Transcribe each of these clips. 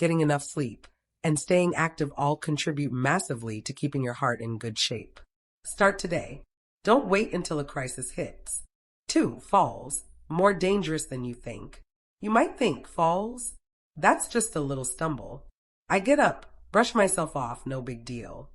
getting enough sleep, and staying active all contribute massively to keeping your heart in good shape. Start today. Don't wait until a crisis hits. 2. Falls. More dangerous than you think. You might think, falls? That's just a little stumble. I get up, brush myself off, no big deal.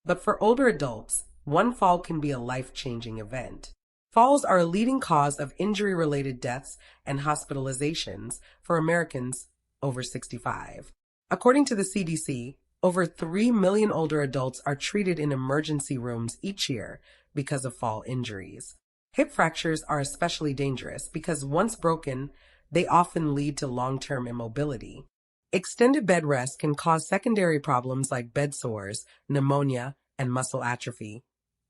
But for older adults, one fall can be a life-changing event. Falls are a leading cause of injury-related deaths and hospitalizations for Americans over 65. According to the CDC, over 3 million older adults are treated in emergency rooms each year because of fall injuries. Hip fractures are especially dangerous because once broken, they often lead to long-term immobility. Extended bed rest can cause secondary problems like bed sores, pneumonia, and muscle atrophy,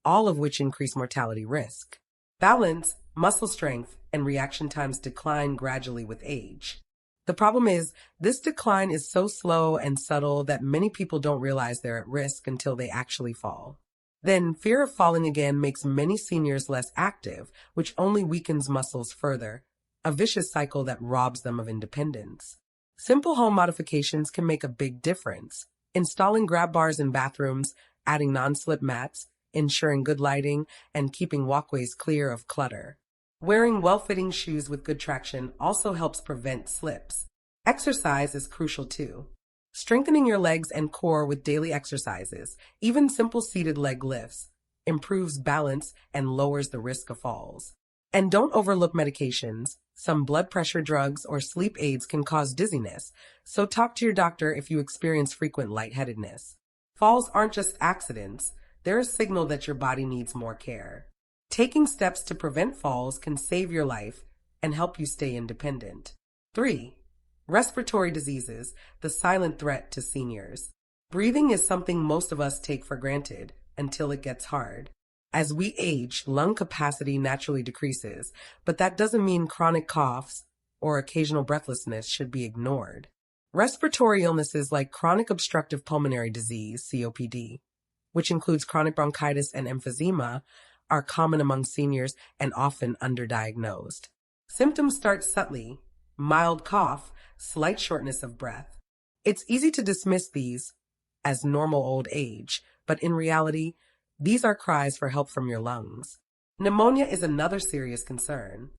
all of which increase mortality risk. Balance, muscle strength, and reaction times decline gradually with age. The problem is, this decline is so slow and subtle that many people don't realize they're at risk until they actually fall. Then, fear of falling again makes many seniors less active, which only weakens muscles further, a vicious cycle that robs them of independence. Simple home modifications can make a big difference. Installing grab bars in bathrooms, adding non-slip mats, ensuring good lighting, and keeping walkways clear of clutter. Wearing well-fitting shoes with good traction also helps prevent slips. Exercise is crucial too. Strengthening your legs and core with daily exercises, even simple seated leg lifts, improves balance and lowers the risk of falls. And don't overlook medications. Some blood pressure drugs or sleep aids can cause dizziness, so talk to your doctor if you experience frequent lightheadedness. Falls aren't just accidents, they're a signal that your body needs more care. Taking steps to prevent falls can save your life and help you stay independent. 3. Respiratory diseases, the silent threat to seniors. Breathing is something most of us take for granted until it gets hard. As we age, lung capacity naturally decreases, but that doesn't mean chronic coughs or occasional breathlessness should be ignored. Respiratory illnesses like chronic obstructive pulmonary disease, COPD, which includes chronic bronchitis and emphysema, are common among seniors and often underdiagnosed. Symptoms start subtly: mild cough, slight shortness of breath. It's easy to dismiss these as normal old age, but in reality, these are cries for help from your lungs. Pneumonia is another serious concern.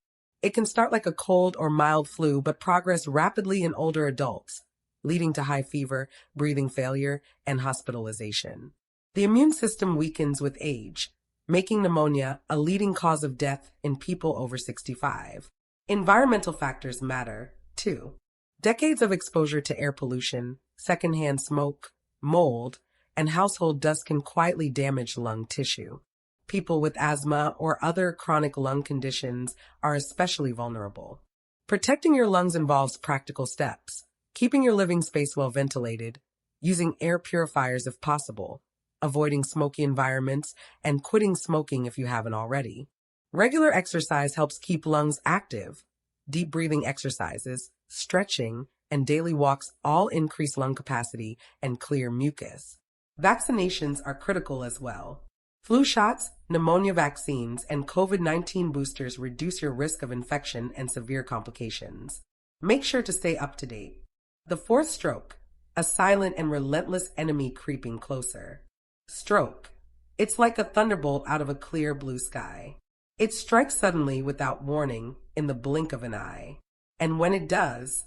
It can start like a cold or mild flu, but progress rapidly in older adults, leading to high fever, breathing failure, and hospitalization. The immune system weakens with age, making pneumonia a leading cause of death in people over 65. Environmental factors matter, too. Decades of exposure to air pollution, secondhand smoke, mold, and household dust can quietly damage lung tissue. People with asthma or other chronic lung conditions are especially vulnerable. Protecting your lungs involves practical steps: keeping your living space well ventilated, using air purifiers if possible, avoiding smoky environments, and quitting smoking if you haven't already. Regular exercise helps keep lungs active. Deep breathing exercises, stretching, and daily walks all increase lung capacity and clear mucus. Vaccinations are critical as well. Flu shots, pneumonia vaccines, and COVID-19 boosters reduce your risk of infection and severe complications. Make sure to stay up to date. The 4th stroke, a silent and relentless enemy creeping closer. Stroke. It's like a thunderbolt out of a clear blue sky. It strikes suddenly without warning in the blink of an eye. And when it does,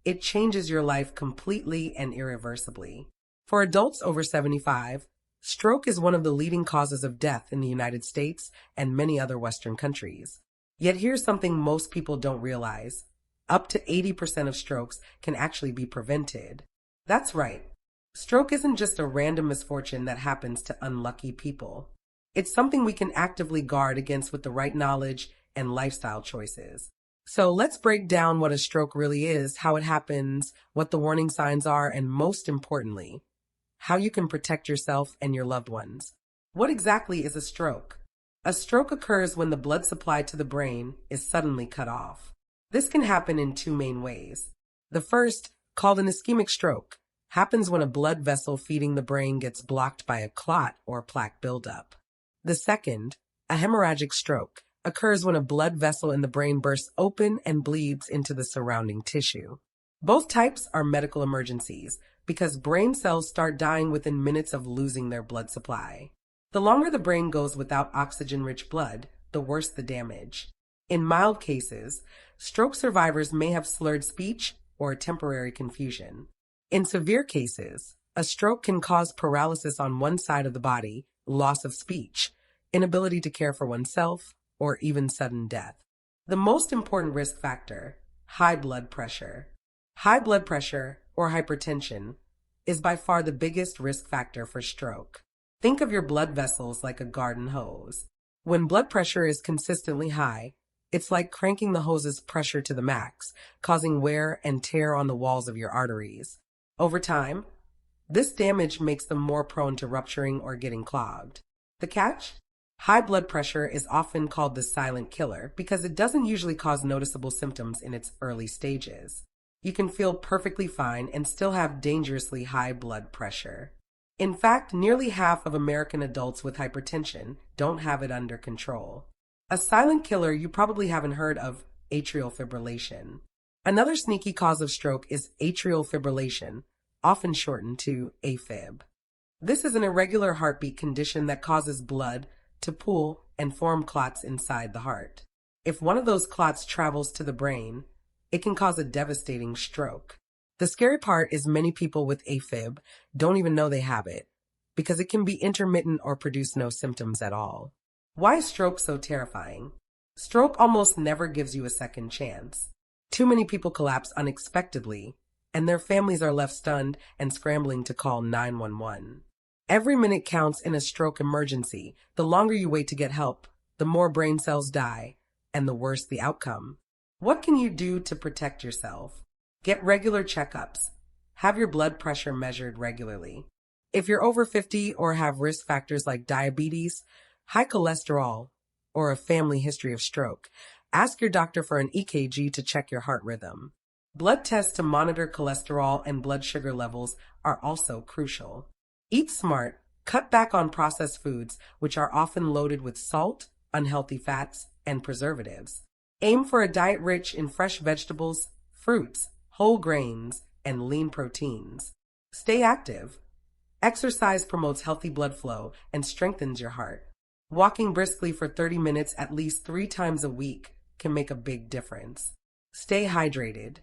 it changes your life completely and irreversibly. For adults over 75, stroke is one of the leading causes of death in the United States and many other Western countries. Yet here's something most people don't realize. Up to 80% of strokes can actually be prevented. That's right. Stroke isn't just a random misfortune that happens to unlucky people. It's something we can actively guard against with the right knowledge and lifestyle choices. So let's break down what a stroke really is, how it happens, what the warning signs are, and most importantly, how you can protect yourself and your loved ones. What exactly is a stroke? A stroke occurs when the blood supply to the brain is suddenly cut off. This can happen in 2 main ways. The first, called an ischemic stroke, happens when a blood vessel feeding the brain gets blocked by a clot or plaque buildup. The second, a hemorrhagic stroke, occurs when a blood vessel in the brain bursts open and bleeds into the surrounding tissue. Both types are medical emergencies because brain cells start dying within minutes of losing their blood supply. The longer the brain goes without oxygen-rich blood, the worse the damage. In mild cases, stroke survivors may have slurred speech or temporary confusion. In severe cases, a stroke can cause paralysis on one side of the body, loss of speech, inability to care for oneself, or even sudden death. The most important risk factor, high blood pressure. High blood pressure, or hypertension, is by far the biggest risk factor for stroke. Think of your blood vessels like a garden hose. When blood pressure is consistently high, it's like cranking the hose's pressure to the max, causing wear and tear on the walls of your arteries. Over time, this damage makes them more prone to rupturing or getting clogged. The catch? High blood pressure is often called the silent killer because it doesn't usually cause noticeable symptoms in its early stages. You can feel perfectly fine and still have dangerously high blood pressure. In fact, nearly half of American adults with hypertension don't have it under control. A silent killer you probably haven't heard of, atrial fibrillation. Another sneaky cause of stroke is atrial fibrillation, often shortened to AFib. This is an irregular heartbeat condition that causes blood to pool and form clots inside the heart. If one of those clots travels to the brain, it can cause a devastating stroke. The scary part is many people with AFib don't even know they have it, because it can be intermittent or produce no symptoms at all. Why is stroke so terrifying? Stroke almost never gives you a second chance. Too many people collapse unexpectedly, and their families are left stunned and scrambling to call 911. Every minute counts in a stroke emergency. The longer you wait to get help, the more brain cells die, and the worse the outcome. What can you do to protect yourself? Get regular checkups. Have your blood pressure measured regularly. If you're over 50 or have risk factors like diabetes, high cholesterol, or a family history of stroke, ask your doctor for an EKG to check your heart rhythm. Blood tests to monitor cholesterol and blood sugar levels are also crucial. Eat smart. Cut back on processed foods, which are often loaded with salt, unhealthy fats, and preservatives. Aim for a diet rich in fresh vegetables, fruits, whole grains, and lean proteins. Stay active. Exercise promotes healthy blood flow and strengthens your heart. Walking briskly for 30 minutes at least 3 times a week can make a big difference. Stay hydrated.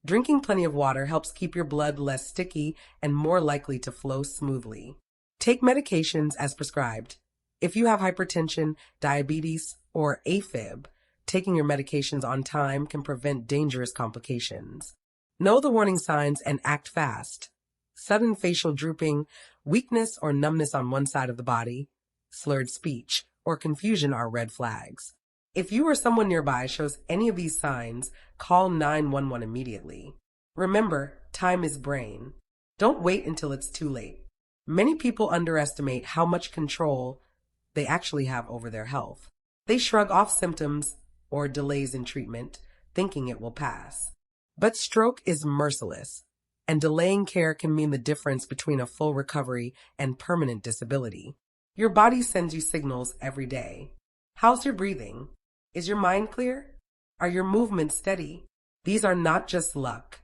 Drinking plenty of water helps keep your blood less sticky and more likely to flow smoothly. Take medications as prescribed. If you have hypertension, diabetes, or AFib, taking your medications on time can prevent dangerous complications. Know the warning signs and act fast. Sudden facial drooping, weakness or numbness on one side of the body, slurred speech, or confusion are red flags. If you or someone nearby shows any of these signs, call 911 immediately. Remember, time is brain. Don't wait until it's too late. Many people underestimate how much control they actually have over their health. They shrug off symptoms or delays in treatment, thinking it will pass. But stroke is merciless, and delaying care can mean the difference between a full recovery and permanent disability. Your body sends you signals every day. How's your breathing? Is your mind clear? Are your movements steady? These are not just luck.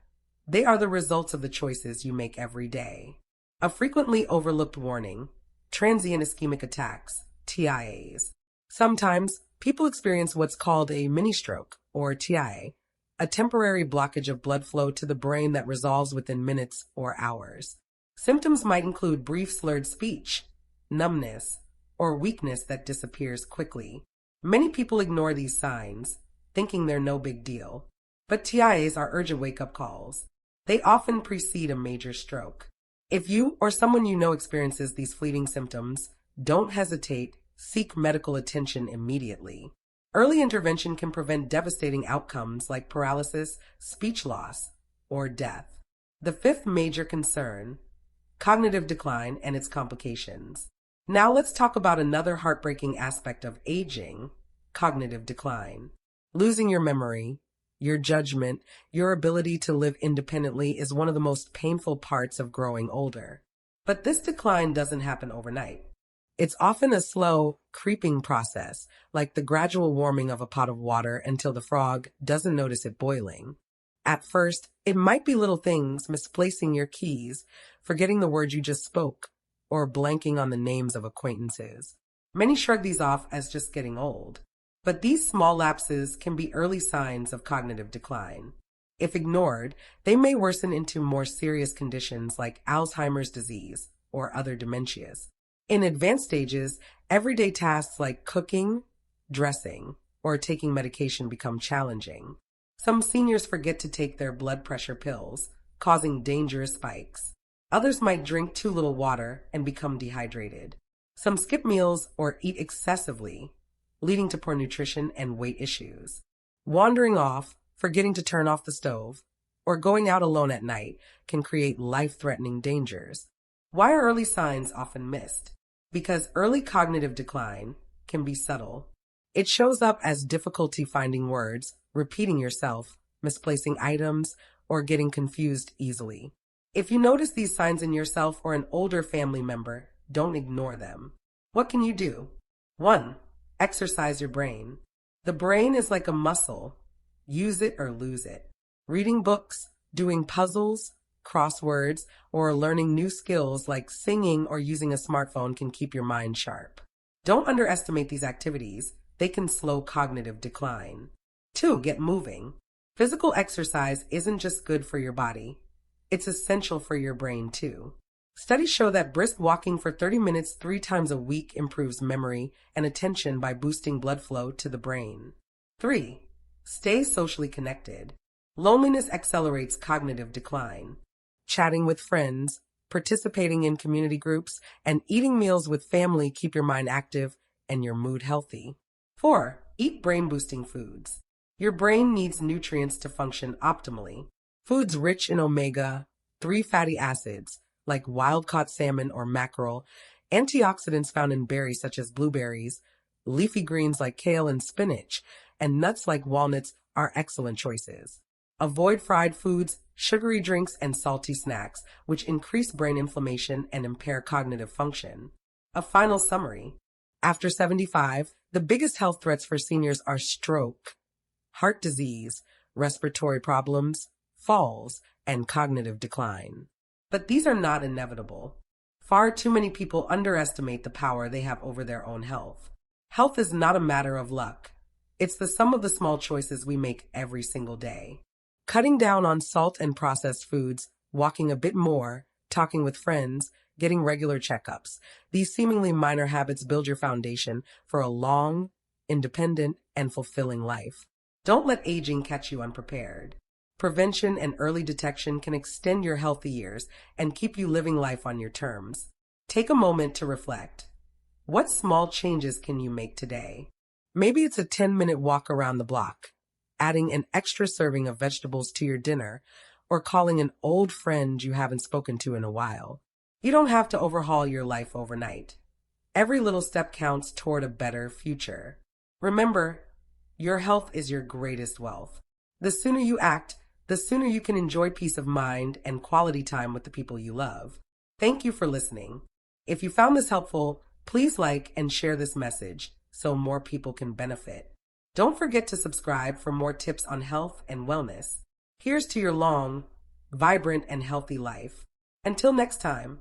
They are the results of the choices you make every day. A frequently overlooked warning: transient ischemic attacks, TIAs. Sometimes people experience what's called a mini stroke, or TIA, a temporary blockage of blood flow to the brain that resolves within minutes or hours. Symptoms might include brief slurred speech, numbness, or weakness that disappears quickly. Many people ignore these signs, thinking they're no big deal. But TIAs are urgent wake-up calls. They often precede a major stroke. If you or someone you know experiences these fleeting symptoms, don't hesitate. Seek medical attention immediately. Early intervention can prevent devastating outcomes like paralysis, speech loss, or death. The fifth major concern: cognitive decline and its complications. Now let's talk about another heartbreaking aspect of aging: cognitive decline. Losing your memory, your judgment, your ability to live independently is one of the most painful parts of growing older. But this decline doesn't happen overnight. It's often a slow, creeping process, like the gradual warming of a pot of water until the frog doesn't notice it boiling. At first, It might be little things, misplacing your keys, forgetting the words you just spoke, or blanking on the names of acquaintances. Many shrug these off as just getting old. But these small lapses can be early signs of cognitive decline. If ignored, they may worsen into more serious conditions like Alzheimer's disease or other dementias. In advanced stages, everyday tasks like cooking, dressing, or taking medication become challenging. Some seniors forget to take their blood pressure pills, causing dangerous spikes. Others might drink too little water and become dehydrated. Some skip meals or eat excessively, leading to poor nutrition and weight issues. Wandering off, forgetting to turn off the stove, or going out alone at night can create life-threatening dangers. Why are early signs often missed? Because early cognitive decline can be subtle. It shows up as difficulty finding words, repeating yourself, misplacing items, or getting confused easily. If you notice these signs in yourself or an older family member, don't ignore them. What can you do? 1. Exercise your brain. The brain is like a muscle. Use it or lose it. Reading books, doing puzzles, crosswords, or learning new skills like singing or using a smartphone can keep your mind sharp. Don't underestimate these activities. They can slow cognitive decline. 2. Get moving. Physical exercise isn't just good for your body. It's essential for your brain too. Studies show that brisk walking for 30 minutes 3 times a week improves memory and attention by boosting blood flow to the brain. 3. Stay socially connected. Loneliness accelerates cognitive decline. Chatting with friends, participating in community groups, and eating meals with family keep your mind active and your mood healthy. 4. Eat brain-boosting foods. Your brain needs nutrients to function optimally. Foods rich in omega-3 fatty acids, like wild-caught salmon or mackerel, antioxidants found in berries such as blueberries, leafy greens like kale and spinach, and nuts like walnuts are excellent choices. Avoid fried foods, sugary drinks, and salty snacks, which increase brain inflammation and impair cognitive function. A final summary. After 75, the biggest health threats for seniors are stroke, heart disease, respiratory problems, falls, and cognitive decline. But these are not inevitable. Far too many people underestimate the power they have over their own health. Health is not a matter of luck. It's the sum of the small choices we make every single day. Cutting down on salt and processed foods, walking a bit more, talking with friends, getting regular checkups. These seemingly minor habits build your foundation for a long, independent, and fulfilling life. Don't let aging catch you unprepared. Prevention and early detection can extend your healthy years and keep you living life on your terms. Take a moment to reflect. What small changes can you make today? Maybe it's a 10-minute walk around the block, adding an extra serving of vegetables to your dinner, or calling an old friend you haven't spoken to in a while. You don't have to overhaul your life overnight. Every little step counts toward a better future. Remember, your health is your greatest wealth. The sooner you act, the sooner you can enjoy peace of mind and quality time with the people you love. Thank you for listening. If you found this helpful, please like and share this message so more people can benefit. Don't forget to subscribe for more tips on health and wellness. Here's to your long, vibrant, and healthy life. Until next time.